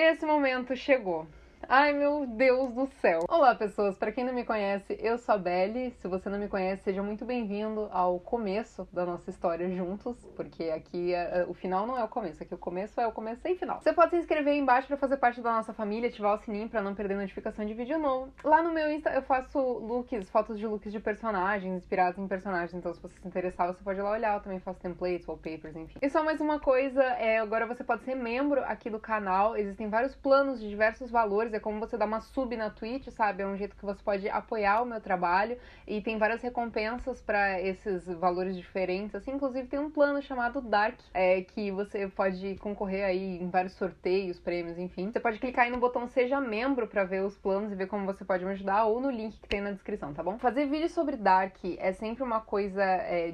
esse momento chegou. Ai, meu Deus do céu. Olá, pessoas. Pra quem não me conhece, eu sou a Belly. Se você não me conhece, seja muito bem-vindo ao começo da nossa história juntos, porque aqui o final não é o começo, aqui o começo é o começo sem final. Você pode se inscrever aí embaixo pra fazer parte da nossa família, ativar o sininho pra não perder notificação de vídeo novo. Lá no meu Insta eu faço fotos de looks de personagens, inspirados em personagens, então se você se interessar, você pode ir lá olhar. Eu também faço templates, wallpapers, enfim. E só mais uma coisa, agora você pode ser membro aqui do canal, existem vários planos de diversos valores, é como você dar uma sub na Twitch, sabe? É um jeito que você pode apoiar o meu trabalho e tem várias recompensas pra esses valores diferentes, assim, inclusive tem um plano chamado Dark, que você pode concorrer aí em vários sorteios, prêmios, enfim. Você pode clicar aí no botão Seja Membro pra ver os planos e ver como você pode me ajudar, ou no link que tem na descrição, tá bom? Fazer vídeo sobre Dark é sempre uma coisa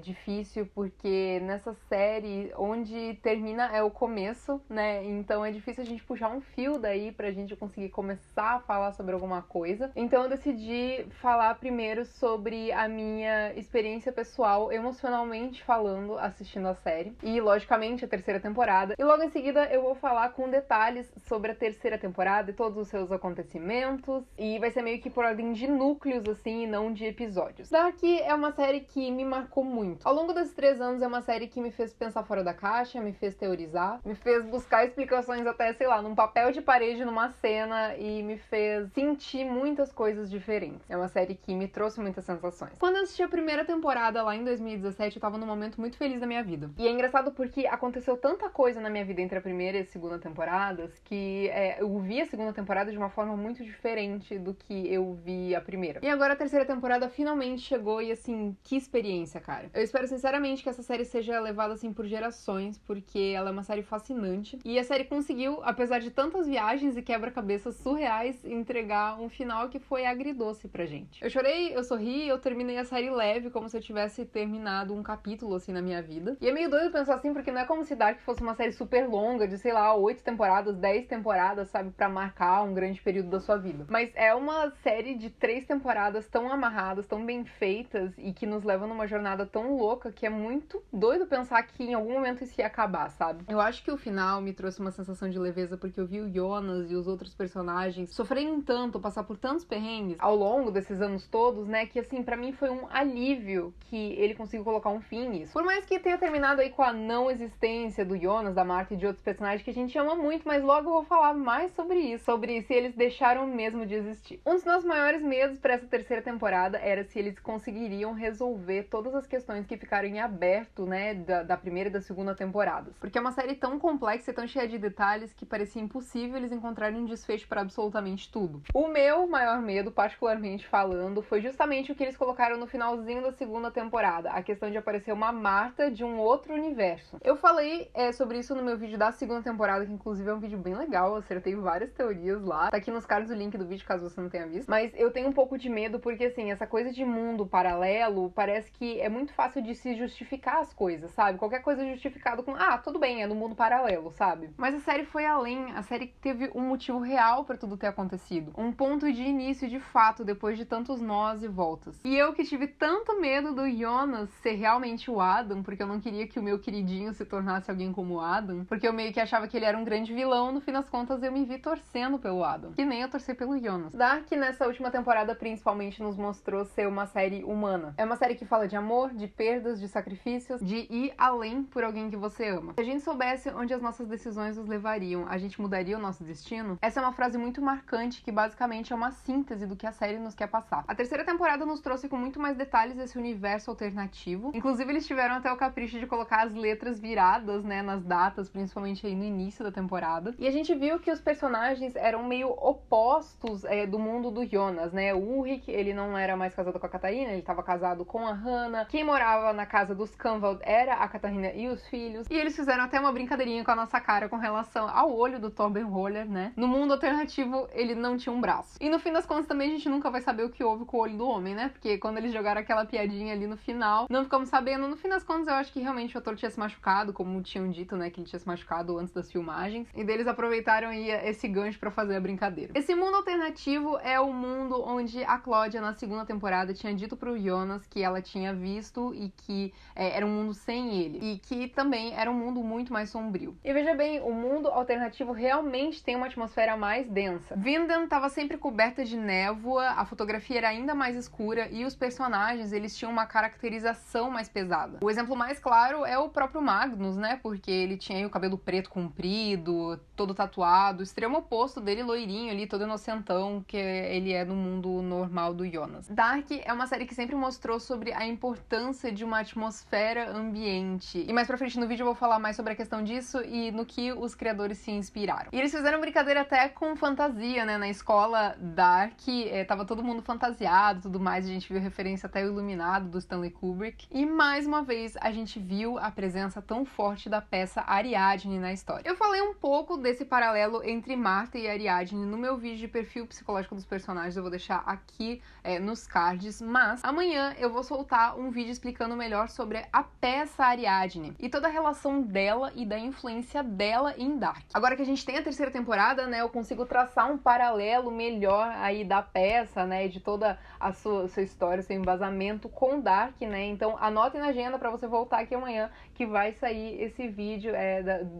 difícil, porque nessa série, onde termina é o começo, né? Então é difícil a gente puxar um fio daí pra gente conseguir começar a falar sobre alguma coisa. Então eu decidi falar primeiro sobre a minha experiência pessoal, emocionalmente falando, assistindo a série. E, logicamente, a terceira temporada. E logo em seguida eu vou falar com detalhes sobre a terceira temporada e todos os seus acontecimentos. E vai ser meio que por ordem de núcleos, assim, e não de episódios. Dark é uma série que me marcou muito. Ao longo desses 3 anos é uma série que me fez pensar fora da caixa, me fez teorizar, me fez buscar explicações até, sei lá, num papel de parede, numa cena, e me fez sentir muitas coisas diferentes. É uma série que me trouxe muitas sensações. Quando eu assisti a primeira temporada lá em 2017, eu tava num momento muito feliz da minha vida. E é engraçado porque aconteceu tanta coisa na minha vida entre a primeira e a segunda temporadas que eu vi a segunda temporada de uma forma muito diferente do que eu vi a primeira. E agora a terceira temporada finalmente chegou e, assim, que experiência, cara. Eu espero sinceramente que essa série seja levada, assim, por gerações, porque ela é uma série fascinante. E a série conseguiu, apesar de tantas viagens e quebra-cabeças surreais, entregar um final que foi agridoce pra gente. Eu chorei, eu sorri, eu terminei a série leve, como se eu tivesse terminado um capítulo, assim, na minha vida. E é meio doido pensar assim, porque não é como se Dark fosse uma série super longa, de, sei lá, 8 temporadas, 10 temporadas, sabe, pra marcar um grande período da sua vida. Mas é uma série de 3 temporadas tão amarradas, tão bem feitas, e que nos levam numa jornada tão louca, que é muito doido pensar que em algum momento isso ia acabar, sabe? Eu acho que o final me trouxe uma sensação de leveza, porque eu vi o Jonas e os outros personagens sofrerem tanto, passar por tantos perrengues ao longo desses anos todos, né, que, assim, pra mim foi um alívio que ele conseguiu colocar um fim nisso. Por mais que tenha terminado aí com a não existência do Jonas, da Marta e de outros personagens que a gente ama muito, mas logo eu vou falar mais sobre isso, sobre se eles deixaram mesmo de existir. Um dos nossos maiores medos pra essa terceira temporada era se eles conseguiriam resolver todas as questões que ficaram em aberto, né, da primeira e da segunda temporadas. Porque é uma série tão complexa e tão cheia de detalhes que parecia impossível eles encontrarem um desfecho para absolutamente tudo. O meu maior medo, particularmente falando, foi justamente o que eles colocaram no finalzinho da segunda temporada, a questão de aparecer uma Marta de um outro universo. Eu falei sobre isso no meu vídeo da segunda temporada, que inclusive é um vídeo bem legal, eu acertei várias teorias lá, tá aqui nos cards o link do vídeo caso você não tenha visto, mas eu tenho um pouco de medo porque, assim, essa coisa de mundo paralelo parece que é muito fácil de se justificar as coisas, sabe? Qualquer coisa justificado com, tudo bem, é no mundo paralelo, sabe? Mas a série foi além, a série teve um motivo real pra tudo ter acontecido. Um ponto de início de fato, depois de tantos nós e voltas. E eu que tive tanto medo do Jonas ser realmente o Adam, porque eu não queria que o meu queridinho se tornasse alguém como o Adam, porque eu meio que achava que ele era um grande vilão, no fim das contas eu me vi torcendo pelo Adam. Que nem eu torci pelo Jonas. Dark, nessa última temporada, principalmente, nos mostrou ser uma série humana. É uma série que fala de amor, de perdas, de sacrifícios, de ir além por alguém que você ama. Se a gente soubesse onde as nossas decisões nos levariam, a gente mudaria o nosso destino? Essa é uma frase muito marcante que basicamente é uma síntese do que a série nos quer passar. A terceira temporada nos trouxe com muito mais detalhes esse universo alternativo. Inclusive, eles tiveram até o capricho de colocar as letras viradas, né, nas datas, principalmente aí no início da temporada. E a gente viu que os personagens eram meio opostos do mundo do Jonas, né? O Ulrich, ele não era mais casado com a Catarina, ele estava casado com a Hannah. Quem morava na casa dos Canvald era a Catarina e os filhos. E eles fizeram até uma brincadeirinha com a nossa cara com relação ao olho do Torben Roller, né? No mundo alternativo alternativo, ele não tinha um braço. E no fim das contas também a gente nunca vai saber o que houve com o olho do homem, né? Porque quando eles jogaram aquela piadinha ali no final, não ficamos sabendo. No fim das contas, eu acho que realmente o ator tinha se machucado, como tinham dito, né? Que ele tinha se machucado antes das filmagens. E deles aproveitaram aí esse gancho pra fazer a brincadeira. Esse mundo alternativo é o mundo onde a Claudia, na segunda temporada, tinha dito pro Jonas que ela tinha visto e que era um mundo sem ele. E que também era um mundo muito mais sombrio. E veja bem, o mundo alternativo realmente tem uma atmosfera mais densa. Vinden estava sempre coberta de névoa, a fotografia era ainda mais escura e os personagens, eles tinham uma caracterização mais pesada. O exemplo mais claro é o próprio Magnus, né? Porque ele tinha aí o cabelo preto comprido, todo tatuado, extremo oposto dele, loirinho ali, todo inocentão, que ele é no mundo normal do Jonas. Dark é uma série que sempre mostrou sobre a importância de uma atmosfera ambiente. E mais pra frente no vídeo eu vou falar mais sobre a questão disso e no que os criadores se inspiraram. E eles fizeram brincadeira até com fantasia, né? Na escola Dark, tava todo mundo fantasiado e tudo mais, a gente viu referência até ao Iluminado, do Stanley Kubrick. E mais uma vez, a gente viu a presença tão forte da peça Ariadne na história. Eu falei um pouco desse paralelo entre Marta e Ariadne no meu vídeo de perfil psicológico dos personagens, eu vou deixar aqui nos cards, mas amanhã eu vou soltar um vídeo explicando melhor sobre a peça Ariadne e toda a relação dela e da influência dela em Dark. Agora que a gente tem a terceira temporada, né, eu consigo traçar um paralelo melhor aí da peça, né, de toda a sua história, seu embasamento com Dark, né, então anotem na agenda pra você voltar aqui amanhã que vai sair esse vídeo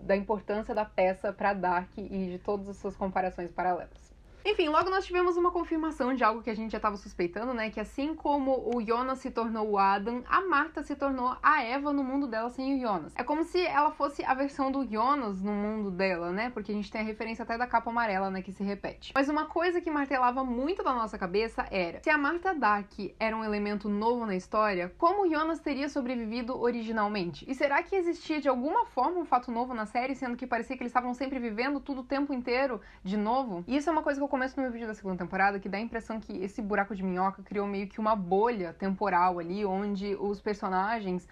da importância da peça pra Dark e de todas as suas comparações paralelas. Enfim, logo nós tivemos uma confirmação de algo que a gente já estava suspeitando, né? Que assim como o Jonas se tornou o Adam, a Marta se tornou a Eva no mundo dela sem o Jonas. É como se ela fosse a versão do Jonas no mundo dela, né? Porque a gente tem a referência até da capa amarela, né? Que se repete. Mas uma coisa que martelava muito da nossa cabeça era: se a Marta Dark era um elemento novo na história, como o Jonas teria sobrevivido originalmente? E será que existia de alguma forma um fato novo na série, sendo que parecia que eles estavam sempre vivendo tudo o tempo inteiro de novo? E isso é uma coisa que eu começo no meu vídeo da segunda temporada, que dá a impressão que esse buraco de minhoca criou meio que uma bolha temporal ali, onde os personagens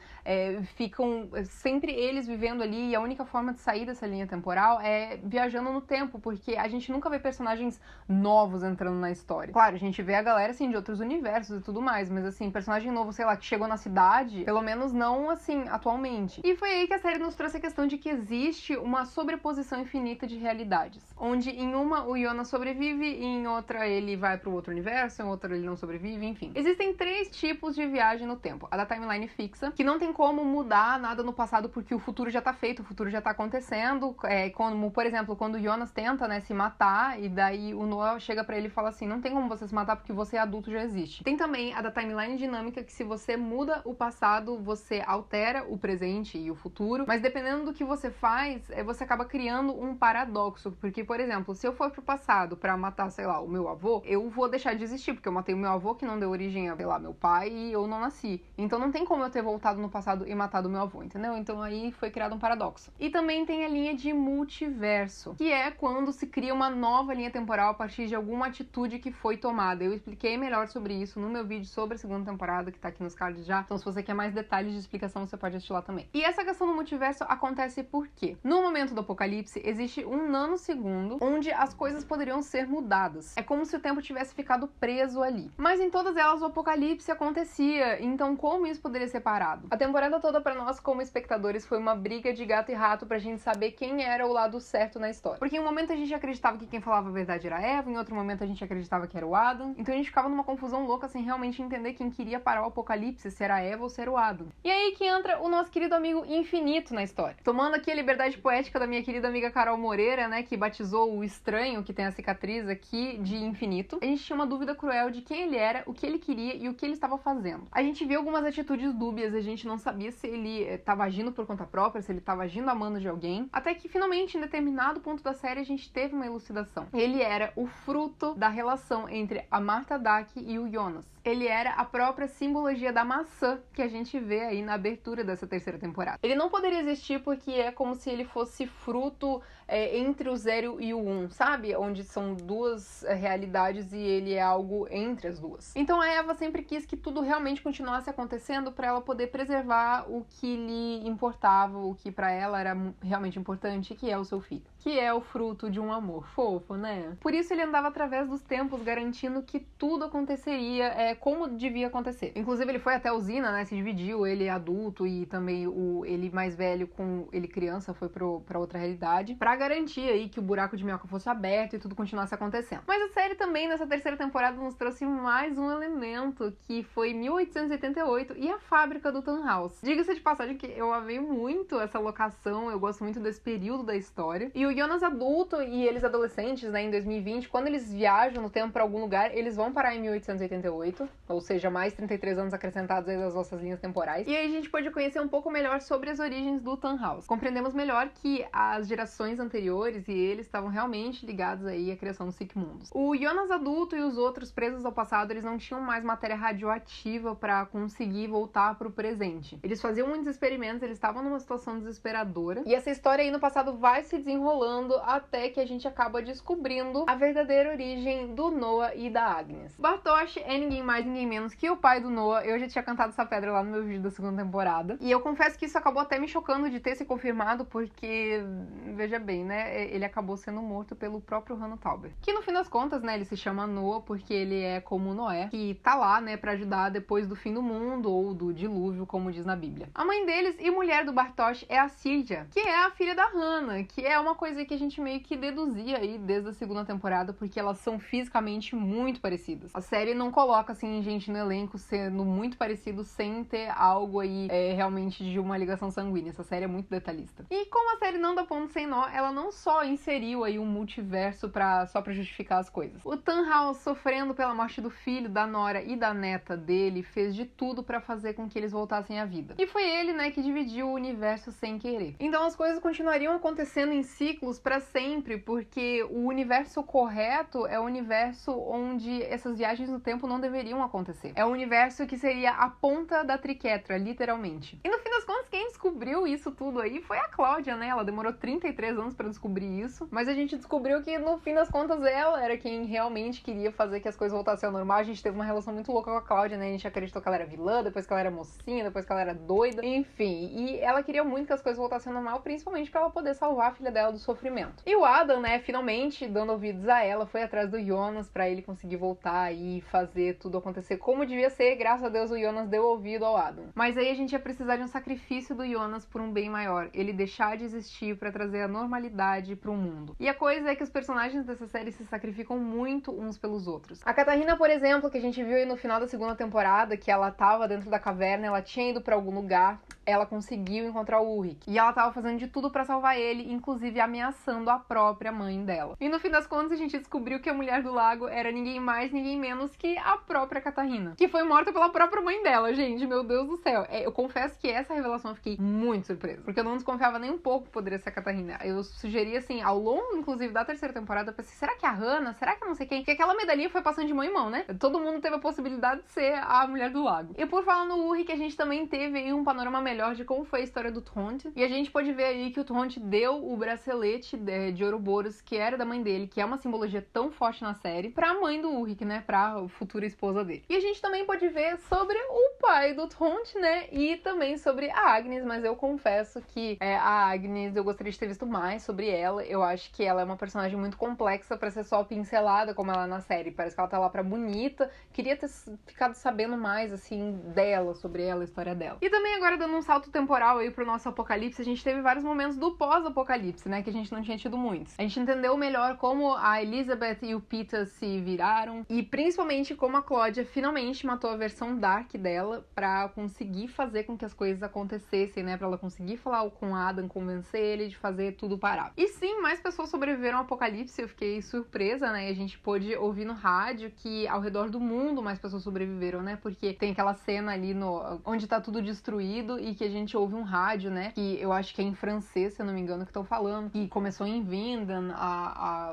ficam sempre eles vivendo ali, e a única forma de sair dessa linha temporal é viajando no tempo, porque a gente nunca vê personagens novos entrando na história. Claro, a gente vê a galera, assim, de outros universos e tudo mais, mas, assim, personagem novo, sei lá, que chegou na cidade, pelo menos não, assim, atualmente. E foi aí que a série nos trouxe a questão de que existe uma sobreposição infinita de realidades, onde em uma o Jonas sobrevive, e em outra ele vai pro outro universo, em outra ele não sobrevive, enfim. Existem 3 tipos de viagem no tempo. A da timeline fixa, que não tem como mudar nada no passado porque o futuro já tá feito, o futuro já tá acontecendo, como, por exemplo, quando o Jonas tenta, né, se matar, e daí o Noah chega pra ele e fala assim: não tem como você se matar porque você é adulto, já existe. Tem também a da timeline dinâmica, que se você muda o passado, você altera o presente e o futuro, mas dependendo do que você faz, você acaba criando um paradoxo, porque, por exemplo, se eu for pro passado pra matar, sei lá, o meu avô, eu vou deixar de existir, porque eu matei o meu avô, que não deu origem a, sei lá, meu pai, e eu não nasci. Então não tem como eu ter voltado no passado e matado o meu avô, entendeu? Então aí foi criado um paradoxo. E também tem a linha de multiverso, que é quando se cria uma nova linha temporal a partir de alguma atitude que foi tomada. Eu expliquei melhor sobre isso no meu vídeo sobre a segunda temporada, que tá aqui nos cards já. Então se você quer mais detalhes de explicação, você pode assistir lá também. E essa questão do multiverso acontece porque no momento do apocalipse existe um nanosegundo onde as coisas poderiam ser mudadas. É como se o tempo tivesse ficado preso ali. Mas em todas elas o apocalipse acontecia, então como isso poderia ser parado? A temporada toda pra nós, como espectadores, foi uma briga de gato e rato pra gente saber quem era o lado certo na história. Porque em um momento a gente acreditava que quem falava a verdade era a Eva, em outro momento a gente acreditava que era o Adam, então a gente ficava numa confusão louca sem realmente entender quem queria parar o apocalipse, se era a Eva ou se era o Adam. E aí que entra o nosso querido amigo Infinito na história. Tomando aqui a liberdade poética da minha querida amiga Carol Moreira, né, que batizou o estranho, que tem a cicatriz aqui, de Infinito, a gente tinha uma dúvida cruel de quem ele era, o que ele queria e o que ele estava fazendo. A gente viu algumas atitudes dúbias, a gente não sabia se ele estava agindo por conta própria, se ele estava agindo a mando de alguém, até que finalmente, em determinado ponto da série, a gente teve uma elucidação. Ele era o fruto da relação entre a Marta Dark e o Jonas. Ele era a própria simbologia da maçã que a gente vê aí na abertura dessa terceira temporada. Ele não poderia existir porque é como se ele fosse fruto entre o 0 e o 1, sabe? Onde são duas realidades e ele é algo entre as duas. Então a Eva sempre quis que tudo realmente continuasse acontecendo para ela poder preservar o que lhe importava, o que para ela era realmente importante, que é o seu filho. que é o fruto de um amor fofo, né? Por isso ele andava através dos tempos garantindo que tudo aconteceria como devia acontecer. Inclusive ele foi até a usina, né? Se dividiu, ele adulto e também ele mais velho com ele criança foi pra outra realidade, pra garantir aí que o buraco de minhoca fosse aberto e tudo continuasse acontecendo. Mas a série também, nessa terceira temporada, nos trouxe mais um elemento, que foi 1888 e a fábrica do Tannhaus. Diga-se de passagem que eu amei muito essa locação, eu gosto muito desse período da história. E o Jonas adulto e eles adolescentes, né, em 2020, quando eles viajam no tempo pra algum lugar, eles vão parar em 1888, ou seja, mais 33 anos acrescentados aí das nossas linhas temporais. E aí a gente pode conhecer um pouco melhor sobre as origens do Tannhaus. Compreendemos melhor que as gerações anteriores e eles estavam realmente ligados aí à criação dos Sigmundos. O Jonas adulto e os outros presos ao passado, eles não tinham mais matéria radioativa pra conseguir voltar pro presente. Eles faziam muitos experimentos, eles estavam numa situação desesperadora. E essa história aí no passado vai se desenrolando até que a gente acaba descobrindo a verdadeira origem do Noah e da Agnes. Bartosz é ninguém mais, ninguém menos que o pai do Noah. Eu já tinha cantado essa pedra lá no meu vídeo da segunda temporada. E eu confesso que isso acabou até me chocando de ter se confirmado, porque, veja bem, né, ele acabou sendo morto pelo próprio Hanno Tauber. Que no fim das contas, né, ele se chama Noah porque ele é como Noé, que tá lá, né, pra ajudar depois do fim do mundo ou do dilúvio, como diz na Bíblia. A mãe deles e mulher do Bartosz é a Sirja, que é a filha da Hannah, que é uma coisa que a gente meio que deduzia aí desde a segunda temporada, porque elas são fisicamente muito parecidas. A série não coloca, assim, gente no elenco sendo muito parecido sem ter algo aí realmente de uma ligação sanguínea. Essa série é muito detalhista. E como a série não dá ponto sem nó, ela não só inseriu aí um multiverso só pra justificar as coisas. O Tannhaus, sofrendo pela morte do filho, da nora e da neta dele, fez de tudo pra fazer com que eles voltassem à vida. E foi ele, né, que dividiu o universo sem querer. Então as coisas continuariam acontecendo em ciclos pra sempre, porque o universo correto é o universo onde essas viagens no tempo não deveriam acontecer. É o universo que seria a ponta da triquetra, literalmente. E no fim das contas, quem descobriu isso tudo aí foi a Cláudia, né? Ela demorou 33 anos pra descobrir isso, mas a gente descobriu que no fim das contas ela era quem realmente queria fazer que as coisas voltassem ao normal. A gente teve uma relação muito louca com a Cláudia, né? A gente acreditou que ela era vilã, depois que ela era mocinha, depois que ela era doida, enfim. E ela queria muito que as coisas voltassem ao normal, principalmente pra ela poder salvar a filha dela do sofrimento. E o Adam, né, finalmente, dando ouvidos a ela, foi atrás do Jonas pra ele conseguir voltar e fazer tudo acontecer como devia ser. Graças a Deus o Jonas deu ouvido ao Adam. Mas aí a gente ia precisar de um sacrifício do Jonas por um bem maior. Ele deixar de existir pra trazer a normalidade pro mundo. E a coisa é que os personagens dessa série se sacrificam muito uns pelos outros. A Catarina, por exemplo, que a gente viu aí no final da segunda temporada, que ela tava dentro da caverna, ela tinha ido pra algum lugar, ela conseguiu encontrar o Ulrich. E ela tava fazendo de tudo pra salvar ele, inclusive ameaçando a própria mãe dela. E no fim das contas a gente descobriu que a mulher do lago era ninguém mais, ninguém menos que a própria Catarina, que foi morta pela própria mãe dela, gente, meu Deus do céu. Eu confesso que essa revelação eu fiquei muito surpresa, porque eu não desconfiava nem um pouco que poderia ser a Catarina. Eu sugeri, assim, ao longo, inclusive, da terceira temporada, eu pensei, será que é a Hannah? Será que eu não sei quem? Porque aquela medalhinha foi passando de mão em mão, né? Todo mundo teve a possibilidade de ser a mulher do lago. E por falar no Ulrich, a gente também teve aí um panorama melhor de como foi a história do Tronte. E a gente pode ver aí que o Tronte deu o bracelete de Ouroboros, que era da mãe dele, que é uma simbologia tão forte na série, pra mãe do Ulrich, né? Pra futura esposa dele. E a gente também pode ver sobre o pai do Tronte, né? E também sobre a Agnes, mas eu confesso que a Agnes, eu gostaria de ter visto mais sobre ela. Eu acho que ela é uma personagem muito complexa pra ser só pincelada como ela é na série. Parece que ela tá lá pra bonita. Queria ter ficado sabendo mais, assim, dela, sobre ela, a história dela. E também agora dando um salto temporal aí pro nosso apocalipse, a gente teve vários momentos do pós-apocalipse, né? Que a gente não tinha tido muitos. A gente entendeu melhor como a Elizabeth e o Peter se viraram e principalmente como a Cláudia finalmente matou a versão Dark dela pra conseguir fazer com que as coisas acontecessem, né? Pra ela conseguir falar com o Adam, convencer ele de fazer tudo parar. E sim, mais pessoas sobreviveram ao apocalipse, eu fiquei surpresa, né? E a gente pôde ouvir no rádio que ao redor do mundo mais pessoas sobreviveram, né? Porque tem aquela cena ali onde tá tudo destruído e que a gente ouve um rádio, né? Que eu acho que é em francês, se eu não me engano, que estão falando. Que começou em Vinden,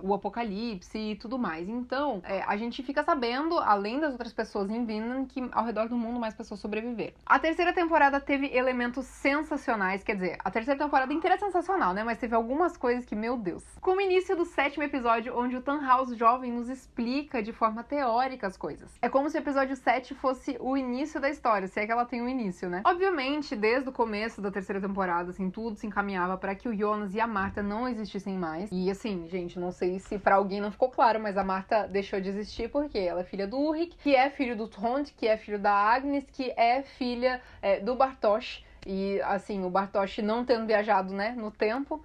o apocalipse e tudo mais. Então, a gente fica sabendo, além das outras pessoas em Vinden, que ao redor do mundo mais pessoas sobreviveram. A terceira temporada teve elementos sensacionais, quer dizer, a terceira temporada inteira é sensacional, né? Mas teve algumas coisas que, meu Deus. Com o início do 7º episódio, onde o Tannhaus jovem nos explica de forma teórica as coisas. É como se o episódio 7 fosse o início da história, se é que ela tem um início, né? Obviamente, desde o começo da terceira temporada, assim, tudo se encaminhava pra que o Jonas e a Marta não existissem mais. E assim, gente, não sei se pra alguém não ficou claro, mas a Marta deixou de existir porque ela é filha do Ulrich, que é filho do Trond, que é filho da Agnes, que é filha do Bartosz. E assim, o Bartosz não tendo viajado, né, no tempo,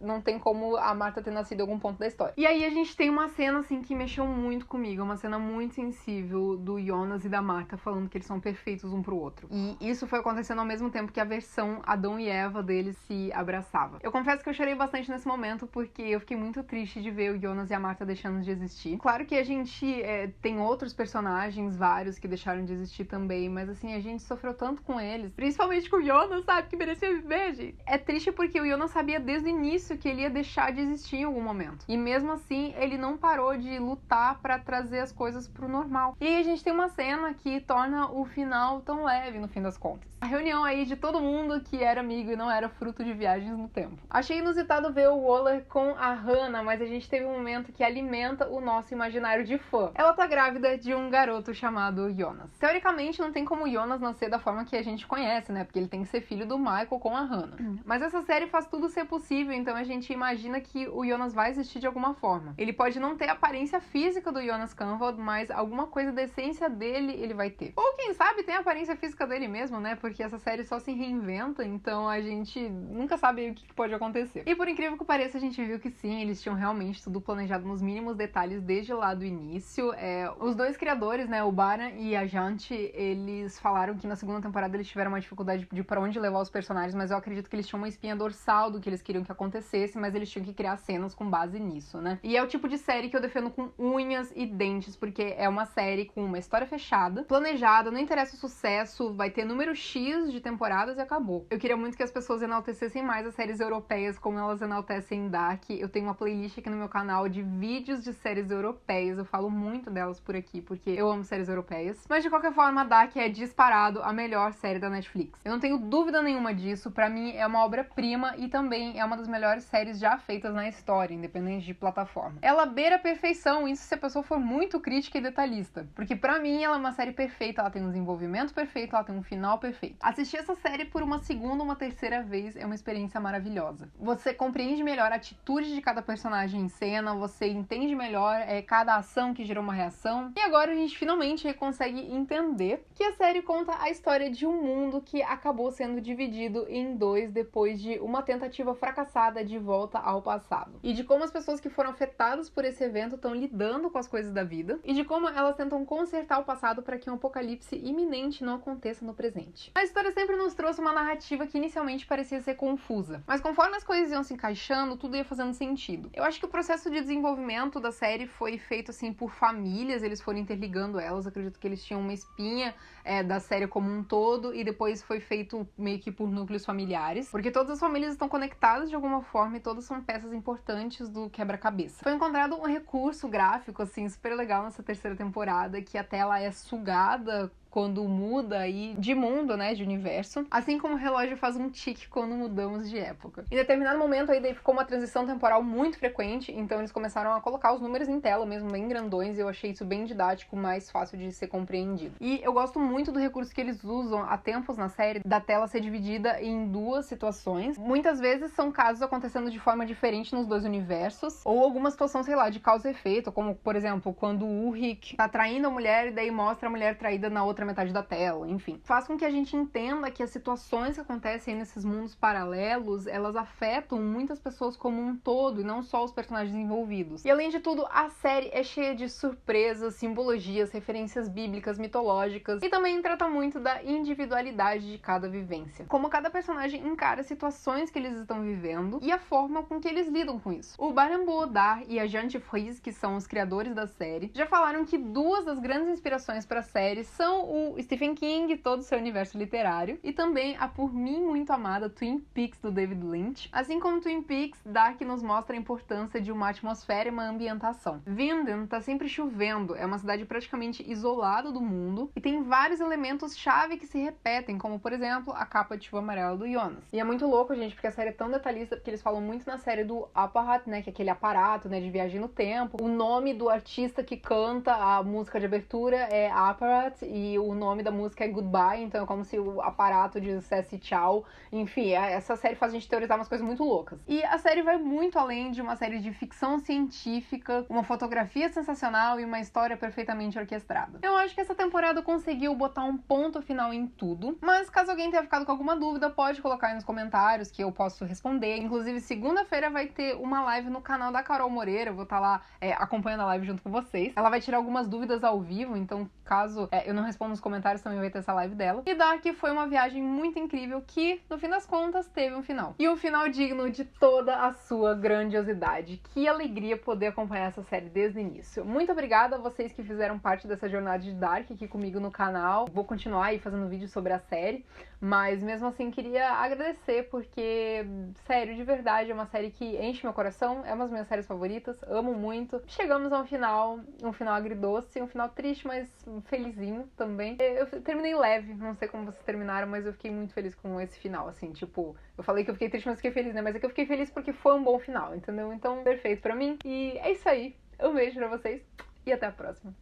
não tem como a Marta ter nascido em algum ponto da história. E aí a gente tem uma cena, assim, que mexeu muito comigo, uma cena muito sensível do Jonas e da Marta falando que eles são perfeitos um pro outro. E isso foi acontecendo ao mesmo tempo que a versão Adão e Eva deles se abraçava. Eu confesso que eu chorei bastante nesse momento porque eu fiquei muito triste de ver o Jonas e a Marta deixando de existir. Claro que a gente tem outros personagens, vários, que deixaram de existir também, mas assim, a gente sofreu tanto com eles, principalmente com o Jonas, sabe, que merecia viver, gente. É triste porque o Jonas sabia desde o início que ele ia deixar de existir em algum momento. E mesmo assim, ele não parou de lutar pra trazer as coisas pro normal. E aí a gente tem uma cena que torna o final tão leve, no fim das contas. A reunião aí de todo mundo que era amigo e não era fruto de viagens no tempo. Achei inusitado ver o Waller com a Hannah, mas a gente teve um momento que alimenta o nosso imaginário de fã. Ela tá grávida de um garoto chamado Jonas. Teoricamente, não tem como o Jonas nascer da forma que a gente conhece, né? Porque ele tem que ser filho do Michael com a Hannah. Mas essa série faz tudo ser possível, então a gente imagina que o Jonas vai existir de alguma forma. Ele pode não ter a aparência física do Jonas Kahnwald, mas alguma coisa da essência dele ele vai ter. Ou quem sabe tem a aparência física dele mesmo, né? Porque essa série só se reinventa, então a gente nunca sabe o que pode acontecer. E por incrível que pareça, a gente viu que sim, eles tinham realmente tudo planejado nos mínimos detalhes desde lá do início. Os dois criadores, né, o Baran e a Jante, eles falaram que na segunda temporada eles tiveram uma dificuldade de pra onde levar os personagens, mas eu acredito que eles tinham uma espinha dorsal do que eles queriam que acontecesse, mas eles tinham que criar cenas com base nisso, né? E é o tipo de série que eu defendo com unhas e dentes, porque é uma série com uma história fechada, planejada, não interessa o sucesso, vai ter número X de temporadas e acabou. Eu queria muito que as pessoas enaltecessem mais as séries europeias como elas enaltecem Dark. Eu tenho uma playlist aqui no meu canal de vídeos de séries europeias, eu falo muito delas por aqui, porque eu amo séries europeias. Mas de qualquer forma, Dark é disparado a melhor série da Netflix. Eu não tenho dúvida nenhuma disso, pra mim é uma obra-prima e também é uma das melhores séries já feitas na história, independente de plataforma. Ela beira a perfeição, isso se a pessoa for muito crítica e detalhista, porque pra mim ela é uma série perfeita, ela tem um desenvolvimento perfeito, ela tem um final perfeito. Assistir essa série por uma segunda ou uma terceira vez é uma experiência maravilhosa. Você compreende melhor a atitude de cada personagem em cena, você entende melhor cada ação que gerou uma reação, e agora a gente finalmente consegue entender que a série conta a história de um mundo que acabou sendo dividido em dois depois de uma tentativa fracassada de volta ao passado. E de como as pessoas que foram afetadas por esse evento estão lidando com as coisas da vida, e de como elas tentam consertar o passado para que um apocalipse iminente não aconteça no presente. A história sempre nos trouxe uma narrativa que inicialmente parecia ser confusa, mas conforme as coisas iam se encaixando, tudo ia fazendo sentido. Eu acho que o processo de desenvolvimento da série foi feito assim por famílias, eles foram interligando elas, acredito que eles tinham uma espinha da série como um todo, e depois foi feito meio que por núcleos familiares, porque todas as famílias estão conectadas de alguma forma e todas são peças importantes do quebra-cabeça. Foi encontrado um recurso gráfico, assim, super legal nessa terceira temporada, que a tela é sugada quando muda aí de mundo, né, de universo, assim como o relógio faz um tique quando mudamos de época. Em determinado momento aí daí ficou uma transição temporal muito frequente, então eles começaram a colocar os números em tela mesmo, bem grandões, e eu achei isso bem didático, mais fácil de ser compreendido. E eu gosto muito do recurso que eles usam há tempos na série, da tela ser dividida em duas situações. Muitas vezes são casos acontecendo de forma diferente nos dois universos, ou alguma situação, sei lá, de causa e efeito, como, por exemplo, quando o Ulrich tá traindo a mulher e daí mostra a mulher traída na outra metade da tela, enfim. Faz com que a gente entenda que as situações que acontecem nesses mundos paralelos, elas afetam muitas pessoas como um todo, e não só os personagens envolvidos. E além de tudo, a série é cheia de surpresas, simbologias, referências bíblicas, mitológicas, e também trata muito da individualidade de cada vivência. Como cada personagem encara situações que eles estão vivendo, e a forma com que eles lidam com isso. O Baran bo Odar e a Jante Fries, que são os criadores da série, já falaram que duas das grandes inspirações para a série são o Stephen King, todo o seu universo literário, e também a por mim muito amada Twin Peaks do David Lynch. Assim como Twin Peaks, Dark nos mostra a importância de uma atmosfera e uma ambientação. Vinden tá sempre chovendo, é uma cidade praticamente isolada do mundo, e tem vários elementos-chave que se repetem, como por exemplo, a capa de chuva amarela do Jonas. E é muito louco, gente, porque a série é tão detalhista, porque eles falam muito na série do Apparat, né, que é aquele aparato, né, de viagem no tempo. O nome do artista que canta a música de abertura é Apparat, e o nome da música é Goodbye, então é como se o aparato dissesse tchau. Enfim, essa série faz a gente teorizar umas coisas muito loucas. E a série vai muito além de uma série de ficção científica, uma fotografia sensacional e uma história perfeitamente orquestrada. Eu acho que essa temporada conseguiu botar um ponto final em tudo, mas caso alguém tenha ficado com alguma dúvida, pode colocar aí nos comentários que eu posso responder. Inclusive, segunda-feira vai ter uma live no canal da Carol Moreira, eu vou estar lá acompanhando a live junto com vocês. Ela vai tirar algumas dúvidas ao vivo, então caso eu não responda nos comentários, também vai ter essa live dela. E Dark foi uma viagem muito incrível que, no fim das contas, teve um final. E um final digno de toda a sua grandiosidade. Que alegria poder acompanhar essa série desde o início. Muito obrigada a vocês que fizeram parte dessa jornada de Dark aqui comigo no canal. Vou continuar aí fazendo vídeo sobre a série, mas mesmo assim queria agradecer porque, sério, de verdade, é uma série que enche meu coração, é uma das minhas séries favoritas, amo muito. Chegamos a um final agridoce, um final triste, mas felizinho também. Eu terminei leve, não sei como vocês terminaram, mas eu fiquei muito feliz com esse final, assim, tipo, eu falei que eu fiquei triste, mas fiquei feliz, né? Mas é que eu fiquei feliz porque foi um bom final, entendeu? Então, perfeito pra mim. E é isso aí. Um beijo pra vocês e até a próxima.